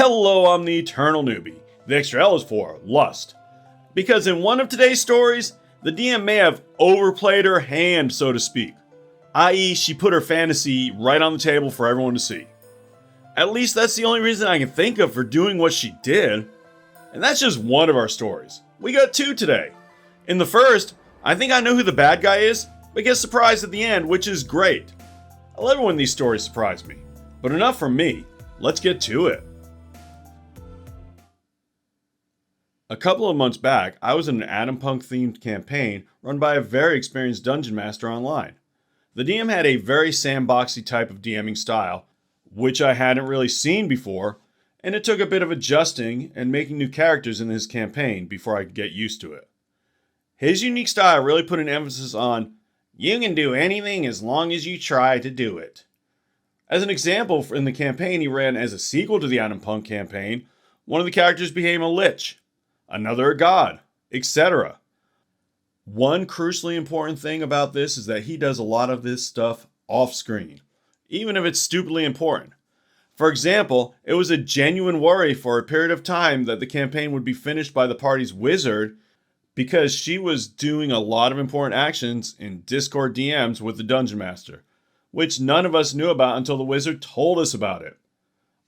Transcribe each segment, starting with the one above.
Hello, I'm the Eternal Newbie. The extra L is for lust. Because in one of today's stories, the DM may have overplayed her hand, so to speak. I.e., she put her fantasy right on the table for everyone to see. At least that's the only reason I can think of for doing what she did. And that's just one of our stories. We got two today. In the first, I think I know who the bad guy is, but get surprised at the end, which is great. I love it when these stories surprise me. But enough from me. Let's get to it. A couple of months back, I was in an Adam Punk themed campaign run by a very experienced dungeon master online. The DM had a very sandboxy type of DMing style, which I hadn't really seen before, and it took a bit of adjusting and making new characters in his campaign before I could get used to it. His unique style really put an emphasis on, you can do anything as long as you try to do it. As an example, in the campaign he ran as a sequel to the Adam Punk campaign, one of the characters became a lich, another a god, etc. One crucially important thing about this is that he does a lot of this stuff off screen, even if it's stupidly important. For example, it was a genuine worry for a period of time that the campaign would be finished by the party's wizard because she was doing a lot of important actions in Discord DMs with the Dungeon Master, which none of us knew about until the wizard told us about it.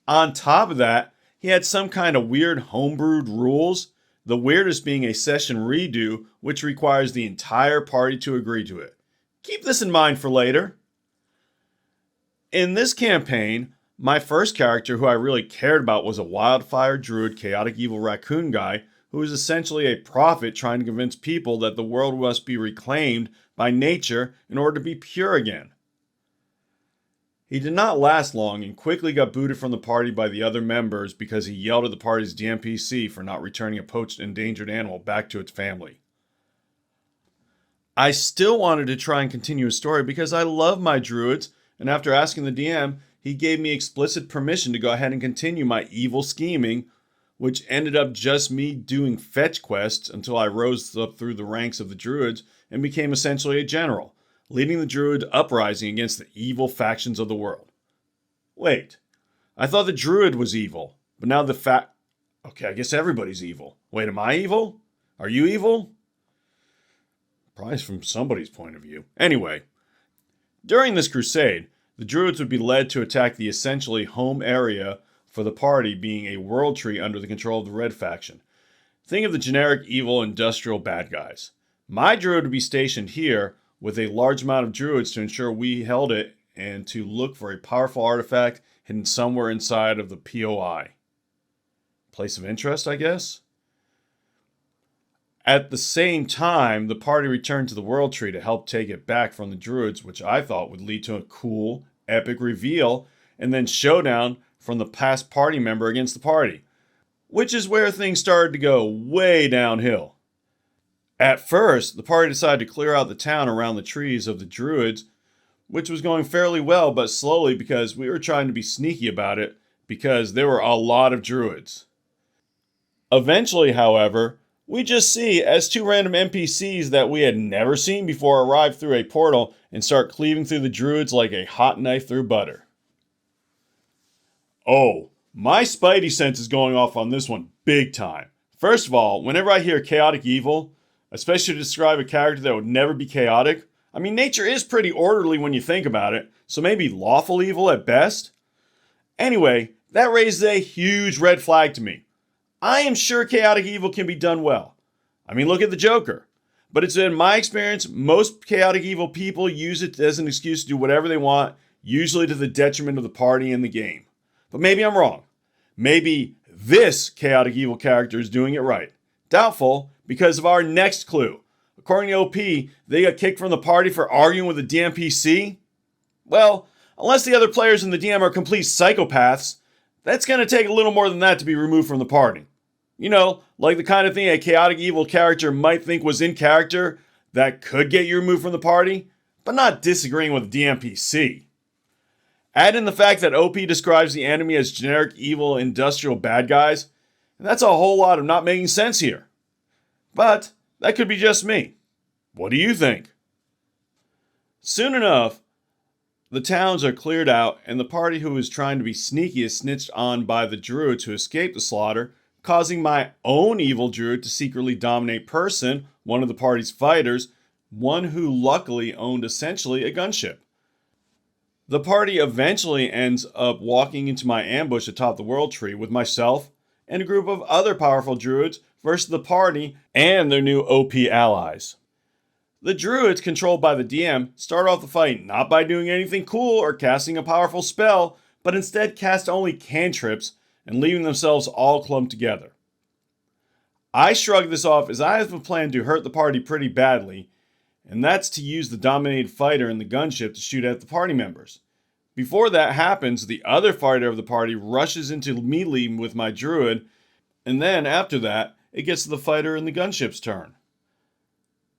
On top of that, he had some kind of weird homebrewed rules, the weirdest being a session redo, which requires the entire party to agree to it. Keep this in mind for later. In this campaign, my first character who I really cared about was a wildfire druid chaotic evil raccoon guy who was essentially a prophet trying to convince people that the world must be reclaimed by nature in order to be pure again. He did not last long and quickly got booted from the party by the other members because he yelled at the party's DMPC for not returning a poached endangered animal back to its family. I still wanted to try and continue his story because I love my druids, and after asking the DM, he gave me explicit permission to go ahead and continue my evil scheming, which ended up just me doing fetch quests until I rose up through the ranks of the druids and became essentially a general, leading the druid uprising against the evil factions of the world. Wait, I thought the druid was evil, but now okay, I guess everybody's evil. Wait, am I evil? Are you evil? Probably from somebody's point of view. Anyway, during this crusade, the druids would be led to attack the essentially home area for the party being a world tree under the control of the Red faction. Think of the generic evil industrial bad guys. My druid would be stationed here with a large amount of druids to ensure we held it and to look for a powerful artifact hidden somewhere inside of the POI. Place of interest, I guess? At the same time, the party returned to the World Tree to help take it back from the druids, which I thought would lead to a cool, epic reveal, and then showdown from the past party member against the party, which is where things started to go way downhill. At first, the party decided to clear out the town around the trees of the druids, which was going fairly well, but slowly because we were trying to be sneaky about it because there were a lot of druids. Eventually, however, we just see as two random NPCs that we had never seen before arrive through a portal and start cleaving through the druids like a hot knife through butter. Oh, my spidey sense is going off on this one big time. First of all, whenever I hear chaotic evil, especially to describe a character that would never be chaotic, I mean, nature is pretty orderly when you think about it, so maybe lawful evil at best? Anyway, that raises a huge red flag to me. I am sure chaotic evil can be done well. I mean, look at the Joker. But it's in my experience, most chaotic evil people use it as an excuse to do whatever they want, usually to the detriment of the party and the game. But maybe I'm wrong. Maybe this chaotic evil character is doing it right. Doubtful, because of our next clue. According to OP, they got kicked from the party for arguing with the DMPC? Well, unless the other players in the DM are complete psychopaths, that's going to take a little more than that to be removed from the party. You know, like the kind of thing a chaotic evil character might think was in character that could get you removed from the party, but not disagreeing with the DMPC. Add in the fact that OP describes the enemy as generic evil industrial bad guys, and that's a whole lot of not making sense here. But that could be just me. What do you think? Soon enough, The towns are cleared out, and the party who is trying to be sneaky is snitched on by the druid to escape the slaughter, causing my own evil druid to secretly dominate Person, one of the party's fighters, one who luckily owned essentially a gunship. The party eventually ends up walking into my ambush atop the world tree with myself and a group of other powerful druids versus the party and their new OP allies. The druids, controlled by the DM, start off the fight not by doing anything cool or casting a powerful spell, but instead cast only cantrips and leaving themselves all clumped together. I shrug this off as I have a plan to hurt the party pretty badly, and that's to use the dominated fighter in the gunship to shoot at the party members. Before that happens, the other fighter of the party rushes into melee with my druid, and then after that, it gets to the fighter in the gunship's turn.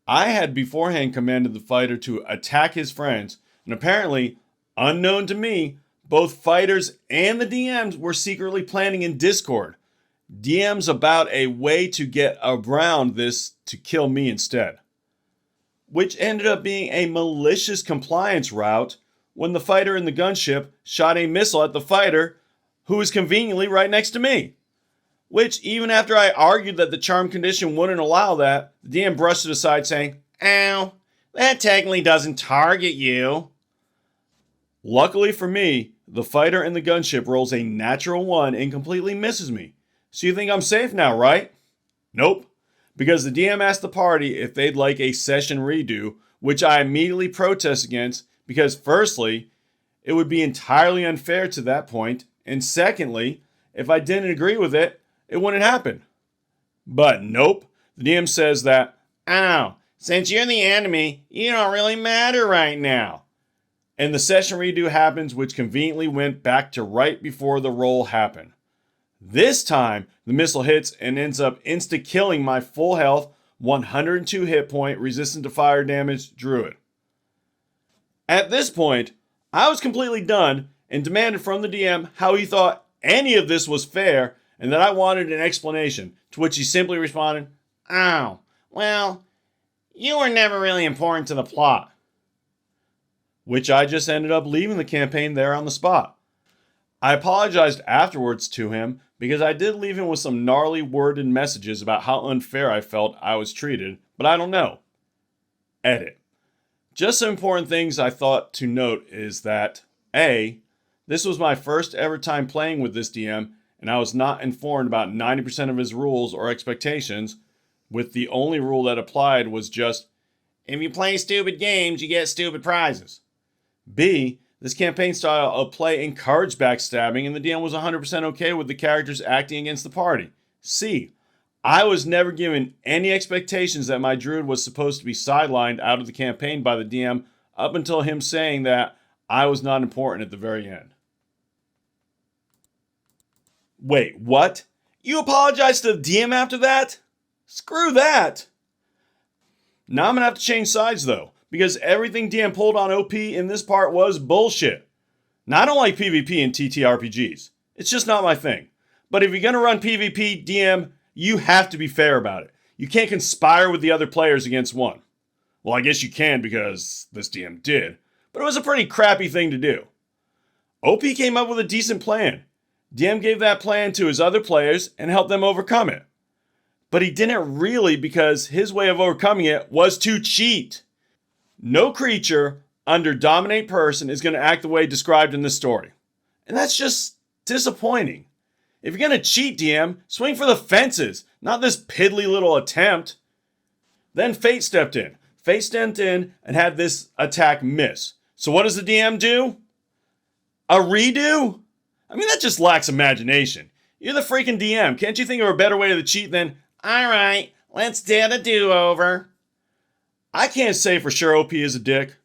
I had beforehand commanded the fighter to attack his friends, and apparently, unknown to me, both fighters and the DMs were secretly planning in Discord. DMs about a way to get around this to kill me instead. Which ended up being a malicious compliance route when the fighter in the gunship shot a missile at the fighter who was conveniently right next to me. Which, even after I argued that the charm condition wouldn't allow that, the DM brushed it aside saying, "Ow, that technically doesn't target you." Luckily for me, the fighter in the gunship rolls a natural 1 and completely misses me. So you think I'm safe now, right? Nope. Because the DM asked the party if they'd like a session redo, which I immediately protest against because firstly, it would be entirely unfair to that point, and secondly, if I didn't agree with it, it wouldn't happen. But nope, the DM says that, "Oh, since you're the enemy, you don't really matter right now." And the session redo happens, which conveniently went back to right before the roll happened. This time, the missile hits and ends up insta-killing my full health, 102 hit point, resistant to fire damage druid. At this point, I was completely done and demanded from the DM how he thought any of this was fair and that I wanted an explanation, to which he simply responded, "Oh, well, you were never really important to the plot." Which I just ended up leaving the campaign there on the spot. I apologized afterwards to him because I did leave him with some gnarly worded messages about how unfair I felt I was treated, but I don't know. Edit. Just some important things I thought to note is that A, this was my first ever time playing with this DM, and I was not informed about 90% of his rules or expectations, with the only rule that applied was just, if you play stupid games, you get stupid prizes. B, this campaign style of play encouraged backstabbing, and the DM was 100% okay with the characters acting against the party. C, I was never given any expectations that my druid was supposed to be sidelined out of the campaign by the DM up until him saying that I was not important at the very end. Wait, what? You apologized to the DM after that? Screw that! Now I'm gonna have to change sides though, because everything DM pulled on OP in this part was bullshit. Now I don't like PvP in TTRPGs. It's just not my thing. But if you're gonna run PvP, DM, you have to be fair about it. You can't conspire with the other players against one. Well, I guess you can because this DM did, but it was a pretty crappy thing to do. OP came up with a decent plan. DM gave that plan to his other players and helped them overcome it. But he didn't really because his way of overcoming it was to cheat. No creature under dominate person is going to act the way described in this story. And that's just disappointing. If you're going to cheat, DM, swing for the fences, not this piddly little attempt. Then Fate stepped in. Fate stepped in and had this attack miss. So what does the DM do? A redo? I mean, that just lacks imagination. You're the freaking DM. Can't you think of a better way to cheat than, "Alright, let's do a do-over"? I can't say for sure OP is a dick.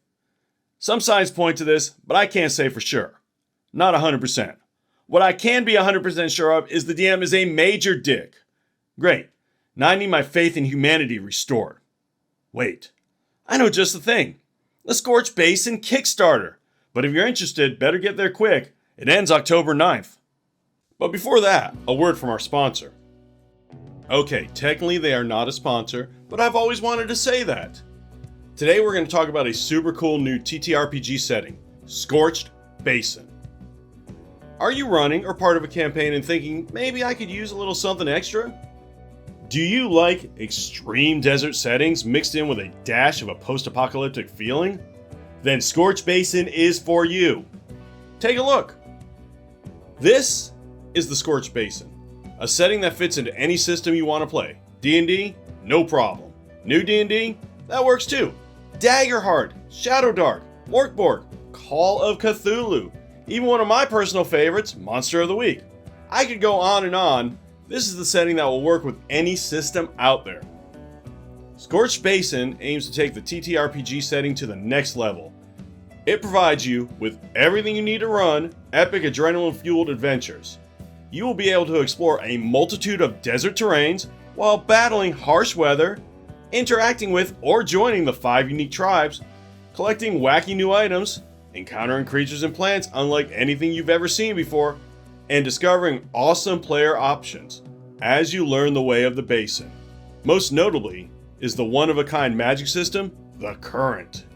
Some signs point to this, but I can't say for sure. Not 100%. What I can be 100% sure of is the DM is a major dick. Great. Now I need my faith in humanity restored. Wait. I know just the thing. The Scorch Basin Kickstarter. But if you're interested, better get there quick. It ends October 9th. But before that, a word from our sponsor. Okay, technically they are not a sponsor, but I've always wanted to say that. Today we're going to talk about a super cool new TTRPG setting, Scorched Basin. Are you running or part of a campaign and thinking, maybe I could use a little something extra? Do you like extreme desert settings mixed in with a dash of a post-apocalyptic feeling? Then Scorched Basin is for you. Take a look. This is the Scorched Basin, a setting that fits into any system you want to play. D&D? No problem. New D&D? That works too. Daggerheart, Shadowdark, Morkborg, Call of Cthulhu, even one of my personal favorites, Monster of the Week. I could go on and on. This is the setting that will work with any system out there. Scorched Basin aims to take the TTRPG setting to the next level. It provides you with everything you need to run epic adrenaline-fueled adventures. You will be able to explore a multitude of desert terrains while battling harsh weather, interacting with or joining the 5 unique tribes, collecting wacky new items, encountering creatures and plants unlike anything you've ever seen before, and discovering awesome player options as you learn the way of the basin. Most notably is the one-of-a-kind magic system, the Current.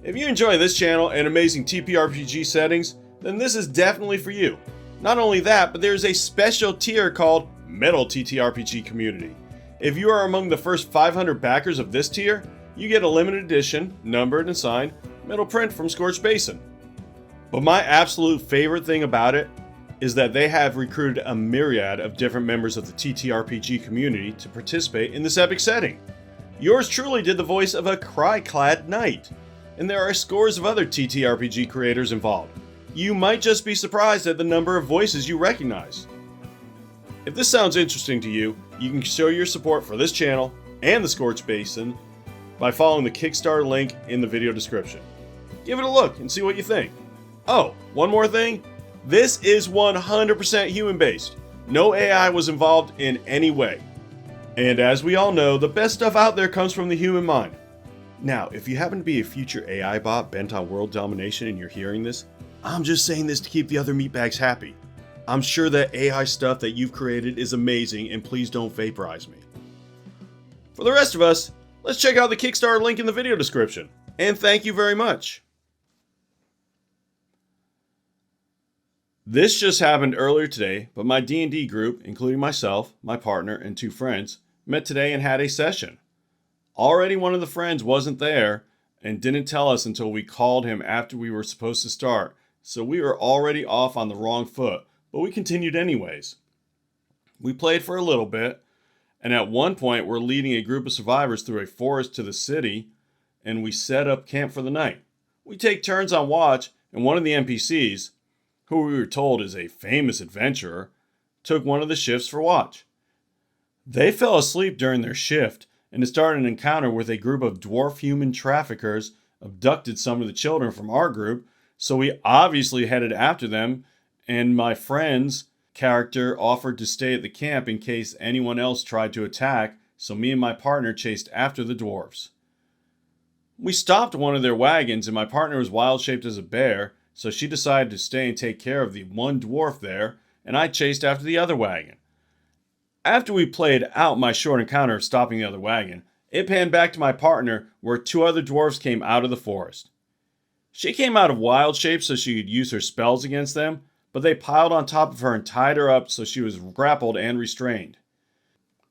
If you enjoy this channel and amazing TPRPG settings, then this is definitely for you. Not only that, but there's a special tier called Metal TTRPG Community. If you are among the first 500 backers of this tier, you get a limited edition, numbered and signed, metal print from Scorched Basin. But my absolute favorite thing about it is that they have recruited a myriad of different members of the TTRPG community to participate in this epic setting. Yours truly did the voice of a cry-clad knight, and there are scores of other TTRPG creators involved. You might just be surprised at the number of voices you recognize. If this sounds interesting to you, you can show your support for this channel and the Scorched Basin by following the Kickstarter link in the video description. Give it a look and see what you think. Oh, one more thing. This is 100% human-based. No AI was involved in any way. And as we all know, the best stuff out there comes from the human mind. Now, if you happen to be a future AI bot bent on world domination and you're hearing this, I'm just saying this to keep the other meatbags happy. I'm sure that AI stuff that you've created is amazing, and please don't vaporize me. For the rest of us, let's check out the Kickstarter link in the video description. And thank you very much. This just happened earlier today, but my D&D group, including myself, my partner, and 2 friends, met today and had a session. Already one of the friends wasn't there and didn't tell us until we called him after we were supposed to start, so we were already off on the wrong foot, but we continued anyways. We played for a little bit, and at one point we're leading a group of survivors through a forest to the city, and we set up camp for the night. We take turns on watch, and one of the NPCs, who we were told is a famous adventurer, took one of the shifts for watch. They fell asleep during their shift, and to start an encounter with a group of dwarf human traffickers abducted some of the children from our group, so we obviously headed after them, and my friend's character offered to stay at the camp in case anyone else tried to attack, so me and my partner chased after the dwarves. We stopped one of their wagons, and my partner was wild-shaped as a bear, so she decided to stay and take care of the one dwarf there, and I chased after the other wagon. After we played out my short encounter of stopping the other wagon, it panned back to my partner where 2 other dwarves came out of the forest. She came out of wild shape so she could use her spells against them, but they piled on top of her and tied her up so she was grappled and restrained.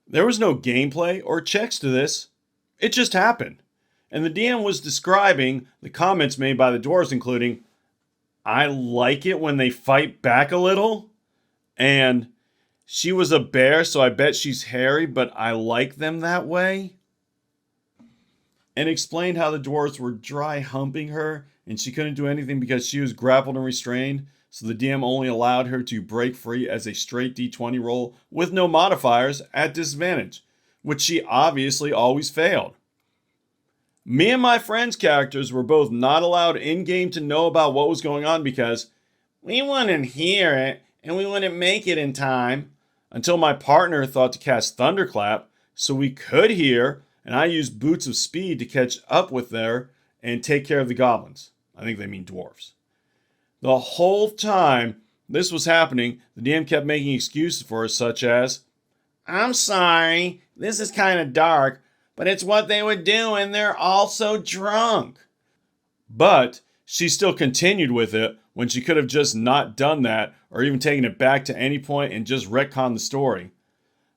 There was no gameplay or checks to this. It just happened. And the DM was describing the comments made by the dwarves, including, "I like it when they fight back a little," and "She was a bear, so I bet she's hairy, but I like them that way," and explained how the dwarves were dry humping her, and she couldn't do anything because she was grappled and restrained, so the DM only allowed her to break free as a straight D20 roll with no modifiers at disadvantage, which she obviously always failed. Me and my friend's characters were both not allowed in-game to know about what was going on because we wouldn't hear it and we wouldn't make it in time, until my partner thought to cast Thunderclap so we could hear, and I used Boots of Speed to catch up with her and take care of the goblins. I think they mean dwarves. The whole time this was happening, the DM kept making excuses for us, such as, "I'm sorry, this is kind of dark, but it's what they would do and they're all so drunk." But she still continued with it when she could have just not done that or even taken it back to any point and just retconned the story.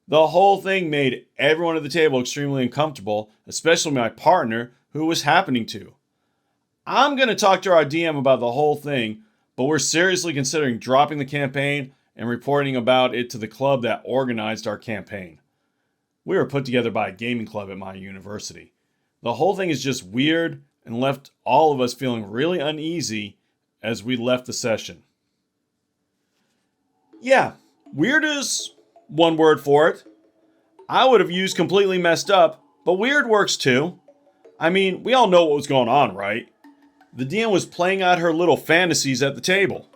The whole thing made everyone at the table extremely uncomfortable, especially my partner, who it was happening to. I'm going to talk to our DM about the whole thing, but we're seriously considering dropping the campaign and reporting about it to the club that organized our campaign. We were put together by a gaming club at my university. The whole thing is just weird and left all of us feeling really uneasy as we left the session. Yeah, weird is one word for it. I would have used completely messed up, but weird works too. I mean, we all know what was going on, right? The DM was playing out her little fantasies at the table.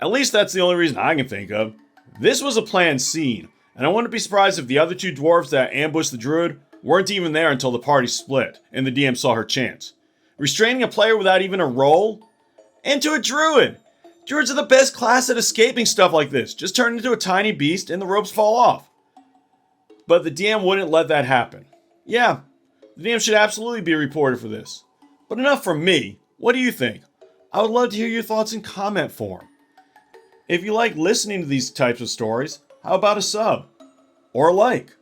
At least that's the only reason I can think of. This was a planned scene, and I wouldn't be surprised if the other two dwarves that ambushed the druid weren't even there until the party split and the DM saw her chance. Restraining a player without even a roll? Into a druid! Druids are the best class at escaping stuff like this. Just turn into a tiny beast and the ropes fall off. But the DM wouldn't let that happen. Yeah, the DM should absolutely be reported for this. But enough from me. What do you think? I would love to hear your thoughts in comment form. If you like listening to these types of stories, how about a sub? Or a like?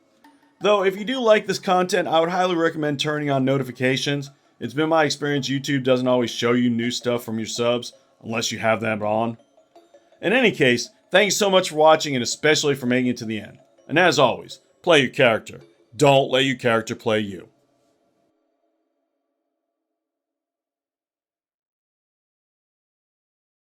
Though, if you do like this content, I would highly recommend turning on notifications. It's been my experience YouTube doesn't always show you new stuff from your subs, unless you have them on. In any case, thank you so much for watching and especially for making it to the end. And as always, play your character. Don't let your character play you.